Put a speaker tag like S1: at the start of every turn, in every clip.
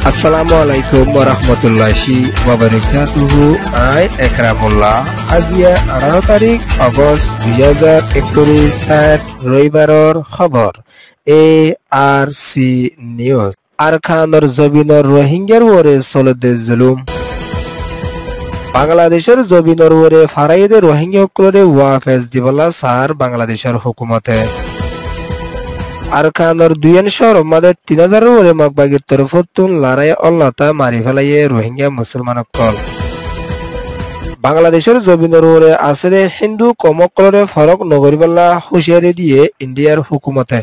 S1: Assalamualaikum warahmatullahi wabarakatuh. I Ekramullah. Azia 18 তারিখ August 2021 রবিবাৰৰ খবৰ ARC news. আরখানোর জবিনর রোহিঙ্গার ওরে চলতে জুলুম। বাংলাদেশের জবিনর ওরে ফারাইদে রোহিঙ্গা সকলরে ওয়াফেজ দিবলা সার বাংলাদেশের হুকুমতে। আরখানোর দুইয়ান শহর মাদে 3000 ওরে মগবাগির তরফতুন লড়াই অল্লাতা মারি ফেলাইয়ে রোহিঙ্গা মুসলমান সকল। বাংলাদেশের জবিনর ওরে আছে হিন্দু কমকলরে ফরক নগরিবাল্লা হুঁশিয়ারি দিয়ে ইন্ডিয়ার হুকুমতে।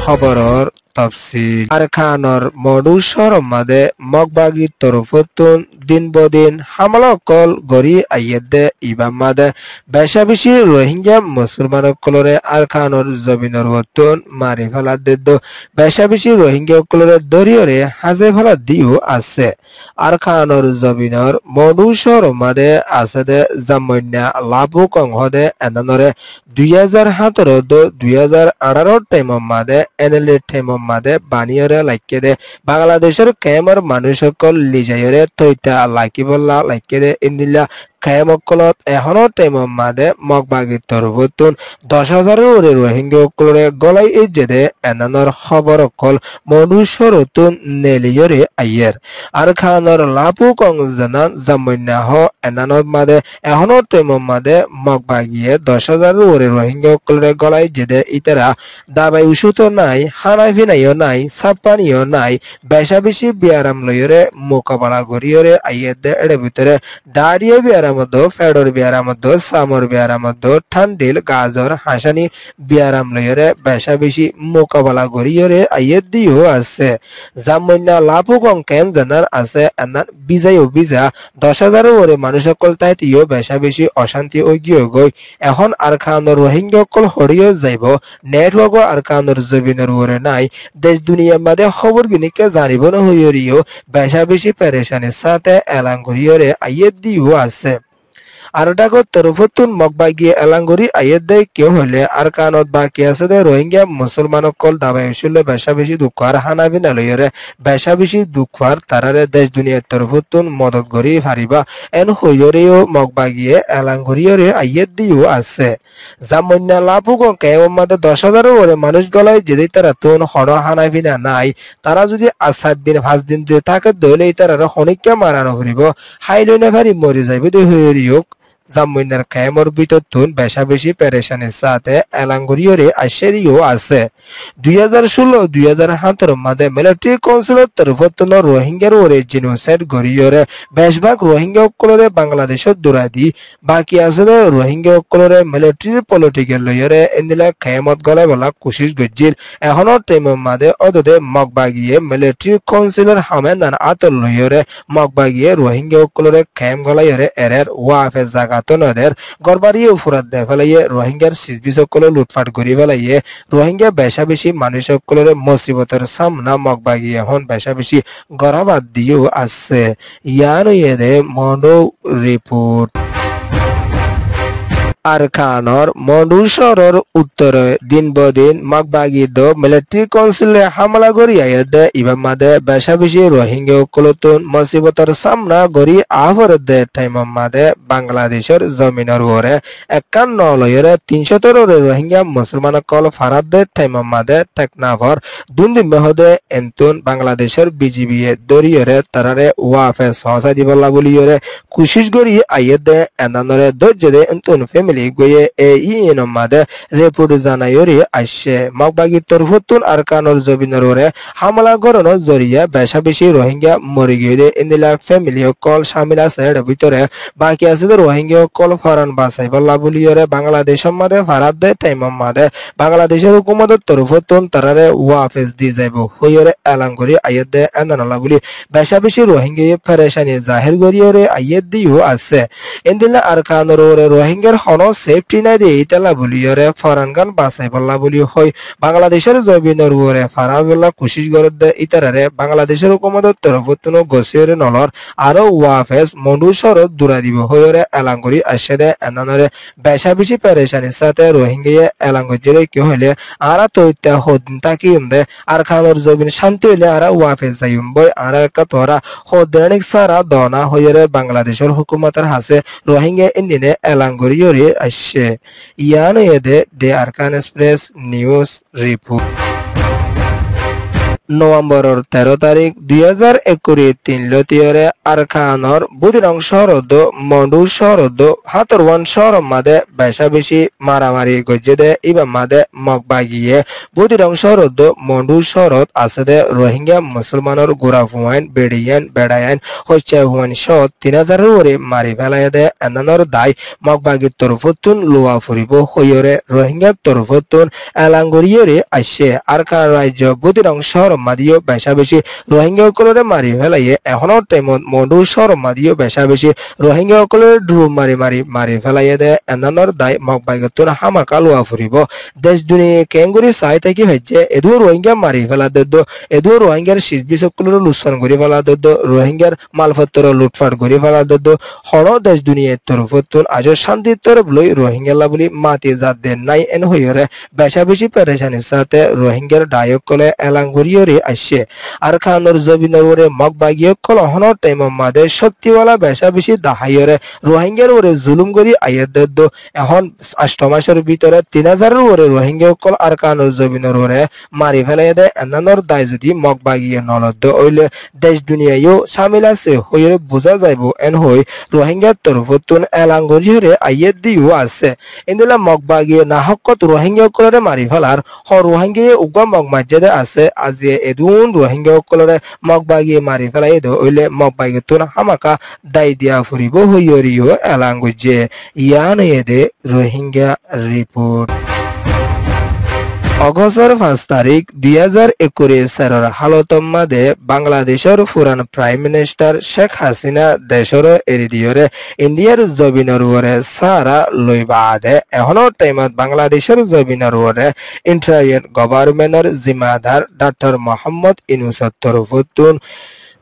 S1: খবরর তফসিল। আরখানোর মডু শহর মাদে মগবাগির তরফতুন দিন বদিন হামলা কল গড়ি আইয়েদে ইবাম মাদে বেশা বেশি রোহিঙ্গা মুসলমান কলরে আরখানোর জবিনর ওতুন মারি ফেলা দেদ বেশা বেশি রোহিঙ্গা কলরে দরিয়রে হাজে ফেলা দিও আছে। আরখানোর জবিনর মডু শহর মাদে আছে দে জামন্যা লাভু কংহদে এনানরে 2017 2018 টাইম মাদে এনএলএ টাইম মাদে বানিয়রে লাইকে দে বাংলাদেশের কেমর মানুষ সকল লিজায়রে তৈতা লাইকিবল্লা লাইকে দে ইন্দিল্লা কেমকলত এখনো টাইম মাদে মগবাগির তরফতুন 10,000 ওরে রোহিঙ্গা সকলরে গলাই ইজ্জেদে এনানর খবর কল মনুষ্যরতুন নেলিয়রে আইয়ের। আরখানোর লাপু কং জানান জামন্যা হ এনানর মাদে এখনো টাইম মাদে মগবাগিয়ে 10,000 ওরে রোহিঙ্গা সকলরে গলাই ইজ্জেদে ইতারা দাবাই উসুতো নাই, খানা ফিনাইও নাই, ছাপ্পানিও নাই, বেশা বেশি বিয়ারাম লইরে মোকাবেলা করিয়রে আইয়েদে এর ভিতরে দাঁড়িয়ে বিয়ারাম ফেডর বিয়ারাম সামর বিয়ারাম ঠান্ডিল গাজর হাসানি বিয়ারাম লইরে বেশা বেশি মোকাবেলা করিয়রে আইয়ে দিও আছে। জামন্যা লাভু কং কেন জানার আছে এনার বিজাইও বিজা 10,000 ওরে মানুষ সকল তাইতিও বেশা বেশি অশান্তি ও গিয়ে গই। এখন আরখানোর রোহিঙ্গা সকল হরিও যাইব নেটওয়ার্ক আরখানোর জবিনের ওরে নাই দেশ দুনিয়ার মাঝে খবর গিনিকে জানিব না হইরিও বেশা বেশি পেরেশানির সাথে এলাং করিয়রে আইয়ে দিও আছে। আরডাগর তরফতুন মগবাগিয়ে এলাঙ্গুরি আইয়ের দেয় কেউ হলে আর কানত বাকি আছে দে রোহিঙ্গা মুসলমান কল দাবাই শুনলে বেশা বেশি দুঃখ আর হানাবি না লইরে বেশা বেশি দুঃখ আর তারারে দেশ দুনিয়ার তরফতুন মদত করি হারিবা এন হইরেও মগবাগিয়ে এলাঙ্গুরিয়রে আইয়ের দিও আছে। জামন্যা লাভুক কেউ মাদে 10,000 ওরে মানুষ গলায় যদি তারা তুন হন হানাবি না নাই তারা যদি 7 দিন 5 দিন দিয়ে থাকে দইলে তারা হনিকা মারানো হরিব হাইলইনা ভারি মরে যাইবে দুই হইরিও। জামন্যার কেমর ভিতর তুন বেশা বেশি পেরেশানির সাথে এলাঙ্গুরিয়রে আশ্চর্য আছে। 2016-2017 মাদে মিলিটারি কাউন্সিলের তরফতুন রোহিঙ্গার ওরে জিনোসাইড গরিয়রে বেশভাগ রোহিঙ্গা সকলরে বাংলাদেশত দৌড়াই দি বাকি আছে রোহিঙ্গা সকলরে মিলিটারি পলিটিক্যাল লইরে ইন্দিলা কেমত গলায় বলা কোশিশ গজ্জিল। এখনো টাইম মাদে অদদে মগবাগিয়ে মিলিটারি কাউন্সিলের হামেদান আতল লইরে মগবাগিয়ে রোহিঙ্গা সকলরে কেম গলাইরে এরের ওয়াফে জায়গা নদের গড়বাড়িয়ে ফুরাত দেয় ফেলাইয়ে রোহিঙ্গার সিজবি সকল লুটফাট করি ফেলাইয়ে রোহিঙ্গা বেশা বেশি মানুষ সকলের মুসিবতের সামনা মগবাগিয়ে হন বেশা বেশি গড়াবাদ দিয়েও আছে। ইয়ার ইয়ে মনো রিপোর্ট। আরখানোর মডু শহরের উত্তরে দিন বদিন মগবাগিদ মিলিটারি কাউন্সিলে হামলা করি আইয়ে ইবাম মাদে বেশা বেশি রোহিঙ্গা কলতুন মুসিবতের সামনা করি আহর দে টাইম মাদে বাংলাদেশের জমিনের ওরে 51 লইরে 300 রোহিঙ্গা মুসলমান কল ফারাদ দে টাইম মাদে টেকনাফর দুন্দি মেহদে এন্তুন বাংলাদেশের বিজিবি দরিয়রে তারারে ওয়াফে সহসা দিবলা বলিয়রে কোশিশ করি আইয়ে দে এনানরে ধৈর্য দে এন্তুন ফ্যামিলি গয়ে এই মাদে রিপোর্ট জানাইরি আসছে। মগবাগির তরফতুন আরখানোর জবিনের ওরে হামলা গড়ানোর জরিয়া বেশা বেশি রোহিঙ্গা মরে গিয়ে ইন্দিলা ফ্যামিলি কল সামিল আছে এর ভিতরে বাকি আছে রোহিঙ্গা কল ফরান বাসাই বল্লা বলিয়রে বাংলাদেশের মাদে ফারাদ দে টাইম মাদে বাংলাদেশের হুকুমতের তরফতুন তারারে ওয়াফেজ দি যাইব হইরে এলান করি আইয়ের দে এনানলা বলি বেশা বেশি রোহিঙ্গা পেরেশানি জাহির করিয়রে আইয়ের দিও আছে। ইন্দিলা আরখানোর ওরে রোহিঙ্গার হন সেফটি নাই দিয়ে ইতালা বলিয়রে ফরানগান বাসাই বললা বলি হয় বাংলাদেশের জবিনর উপরে ফারাবুল্লাহ কোশিশ করে দে ইতারারে বাংলাদেশের হুকুমতের তরফতুন গসিয়রে নলর আরো ওয়াফেস মন্ডুসর দূরা দিব হইরে এলাঙ্গরি আসে দে এনানরে বেশা বেশি পেরেশানির সাথে রোহিঙ্গিয়ে এলাঙ্গজেরে কি হইলে আরা তো ইত্যা হদিন তাকি দে আর খানোর জবিন শান্তি হইলে আরা ওয়াফেস যাইম বই আরা একটা তোরা হদিনিক সারা দনা হইরে বাংলাদেশের হুকুমতের হাসে রোহিঙ্গা ইন্ডিনে এলাঙ্গরিয়রে আসছে ইয়ান এদে ডে আরকান এক্সপ্রেস নিউজ রিপোর্ট নভেম্বরের 13 তারিখ 2021 লতিয়রে আরকানর বুদিরং শহরদ মন্ডু শহরদ হাতরওয়ান শহর মাদে বেশা বেশি মারামারি গজ্জেদে ইবা মাদে মগবাগিয়ে বুদিরং শহরদ মন্ডু শহরত আসেদে রোহিঙ্গা মুসলমানের গোড়া ফুয়াইন বেড়িয়ান বেড়ায়ান হচ্ছে হুয়ান শত 3000 ওরে মারি ফেলাইদে এনানর দায় মগবাগির তরফতুন লোয়া ফুরিব হইরে রোহিঙ্গা তরফতুন এলাঙ্গরিয়রে আসছে আরকান রাজ্য বুদিরং শহর মাদিও বেশা বেশি রোহিঙ্গা সকলরে মারি ফেলাইয়ে এখনো টাইমত মন্ডু শহর মাদিও বেশা বেশি রোহিঙ্গা সকলরে ডুব মারি ফেলাইয়ে দে এনানর দায় মগবাগির হামাকা লোয়া ফুরিব দেশ দুনিয়া কেঙ্গুরি চাই থাকি হচ্ছে এদু রোহিঙ্গা মারি ফেলা দে এদু রোহিঙ্গার শিল্পী সকলরে লুৎসন করে ফেলা দে রোহিঙ্গার মালপত্র লুটফাট করে ফেলা দে হন দেশ দুনিয়ার তরফতুন আজ শান্তির তরফ লই রোহিঙ্গালা বলি মাতি জাত দেন নাই এন হইরে বেশা বেশি পেরেশানির সাথে রোহিঙ্গার ডায়ক কলে এলাঙ্গরিয়রে আসছে আর খানোর জবিনের ওরে মগবাগিয়ে কল হনর টাইম মাদে সত্যিওয়ালা বেশা বেশি দাহাইরে রোহিঙ্গার ওরে জুলুম করি আইয়ের দেদ এখন 8 মাসের ভিতরে 3000 ওরে রোহিঙ্গা কল আর খানোর জবিনের ওরে মারি ফেলাই দে এনানর দায় যদি মগবাগিয়ে নলদ হইলে দেশ দুনিয়ায়ও শামিল আছে হইরে বোঝা যাইব এন হই রোহিঙ্গার তরফতুন এলাঙ্গরিয়রে আইয়ের দিও আছে ইন্দিলা মগবাগিয়ে নাহকত রোহিঙ্গা কলরে মারি ফেলার হ রোহিঙ্গিয়ে উগা মগমাজ্জেদে আছে আজি এদুন রোহিঙ্গা সকলরে মগবাগিয়ে মারি ফেলাই দে হইলে মগবাগিয়ে তুন হামাকা দায় দিয়া ফুরিব হইয়রিও এলাঙ্গজে ইয়ান এদে রোহিঙ্গা রিপোর্ট অগস্টের 5 তারিখ 2021 সালের হালতম মাদে বাংলাদেশের পুরান প্রাইম মিনিস্টার শেখ হাসিনা দেশের এরিদিয়রে ইন্ডিয়ার জবিনের উপরে সারা লইবা আদে এখনো টাইমত বাংলাদেশের জবিনের উপরে ইন্টারিয়ান গভর্নমেন্টের জিম্মাদার ডক্টর মোহাম্মদ ইউনূসের তরফতুন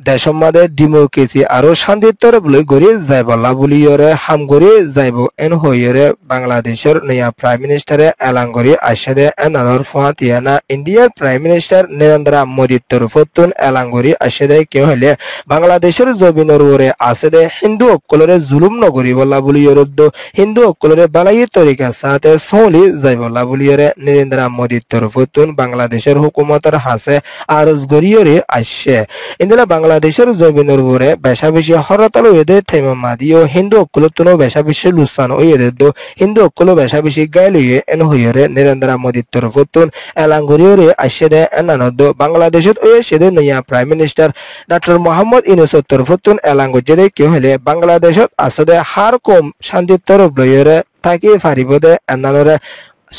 S1: দেশের মাঝে ডেমোক্রেসি আরো শান্তির তরফ লই গড়িয়ে যাইব লাবুলিয়রে হাম গড়িয়ে যাইব এন হইরে বাংলাদেশের নয়া প্রাইম মিনিস্টারে এলাঙ্গরি আসাদে এনানর ফাতিয়ানা ইন্ডিয়ার প্রাইম মিনিস্টার নরেন্দ্র মোদির তরফতুন এলাঙ্গরি আসাদে কেউ হলে বাংলাদেশের জবিনের উপরে আসেদে হিন্দু অকলরে জুলুম নগরি বলা বুলিয়রদ্দ হিন্দু অকলরে বালাইয়ের তরিকার সাথে সলি যাইব লাবুলিয়রে নরেন্দ্র মোদির তরফতুন বাংলাদেশের হুকুমতের হাসে আরজ গড়িয়রে আসছে ইন্দিলা বাংলাদেশের জবিনের উপরে বেশা বেশি হরতাল হইতে ঠেম মাদিও হিন্দু অকলতুন বেশা বেশি লুসান হইতে হিন্দু অকল বেশা বেশি গাইল হইয়ে এন হইরে নরেন্দ্র মোদির তরফতুন এলাঙ্গরিয়রে আসে দে এনানদ বাংলাদেশত ওই সেদে নয়া প্রাইম মিনিস্টার ডক্টর মোহাম্মদ ইউনূসের তরফতুন এলাঙ্গজেরে কি হলে বাংলাদেশত আসে হার কম শান্তির তরফ লইরে থাকি ফারিব দে এনানরে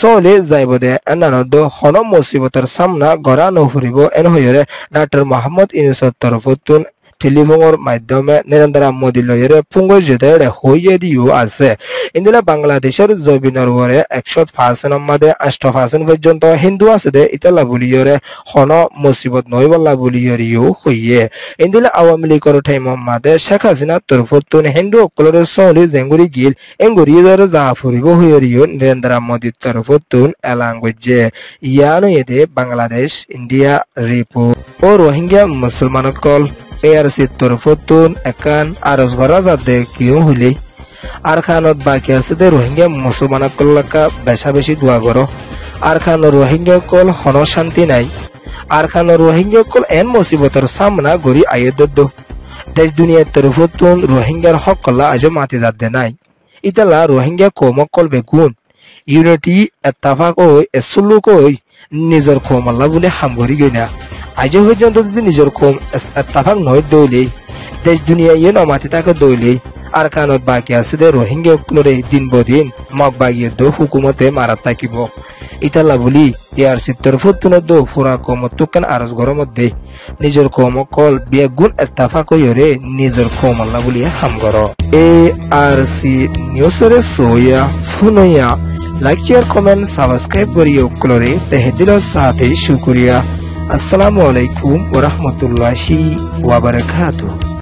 S1: চলে যাইব দে এনানদ হন মুসিবতের সামনা গড়া নফুরিব এন হইরে ডক্টর মোহাম্মদ ইউনূসের তরফতুন টেলিফোনের মাধ্যমে নরেন্দ্র মোদী লইরে পুঙ্গল যেতে হইয়ে দিও আছে ইন্দিলা বাংলাদেশের জবিনের উপরে 100% মাদে 8% পর্যন্ত হিন্দু আছে দে ইতালা বুলিয়রে হন মুসিবত নয় বলা বুলিয়রিও হইয়ে ইন্দিলা আওয়ামী লীগের টাইম মাদে শেখ হাসিনা তরফতুন হিন্দু অকলরে সলি জেঙ্গুরি গিল এঙ্গুরিয়রে যা ফুরিব হইয়রিও নরেন্দ্র মোদীর তরফতুন এলাঙ্গজে ইয়ানো এদে বাংলাদেশ ইন্ডিয়া রিপোর্ট ও রোহিঙ্গা মুসলমানত কল এআরসি তরফতুন একান আরজ করা যাতে কিউ হইলে আর খানত বাকি আছে দে রোহিঙ্গা মুসলমান কল্লাকা বেশা বেশি দোয়া করো আর খান রোহিঙ্গা কল হন শান্তি নাই আর খান রোহিঙ্গা কল এন মুসিবতের সামনা গড়ি আইয়ে দদ্দ দেশ দুনিয়ার তরফতুন রোহিঙ্গার হক কল্লা আজও মাতি যাতে নাই ইতালা রোহিঙ্গা কমক কল বেগুন ইউনিটি এত্তাফাক ওই এসুলুক ওই নিজের কমল্লা বলে হামগরি গই না আজ পর্যন্ত যদি নিজের কম এত্তাফাক নয় দৌলেই দেশ দুনিয়া ইয়ে নমাতি তাকে দৌলেই আর কানত বাকি আছে দে রোহিঙ্গা দিন বদিন মগ বাগিয়ে দো হুকুমতে মারা থাকিব ইতালা বলি ইয়ার চিত্তর ফুটুনদ্দ ফুরা কমতুকান আরজ ঘরের মধ্যে নিজের কমকল বেগুন এত্তাফা কইরে নিজের কমল্লা বলিয়া হাম গর ARC নিউজরে সোয়া ফুনয়া লাইক শেয়ার কমেন্ট সাবস্ক্রাইব করিও ক্লরে তেহদিলের সাথে শুকরিয়া। আসসালামু আলাইকুম ওয়া রাহমাতুল্লাহি ওয়া বারাকাতুহু।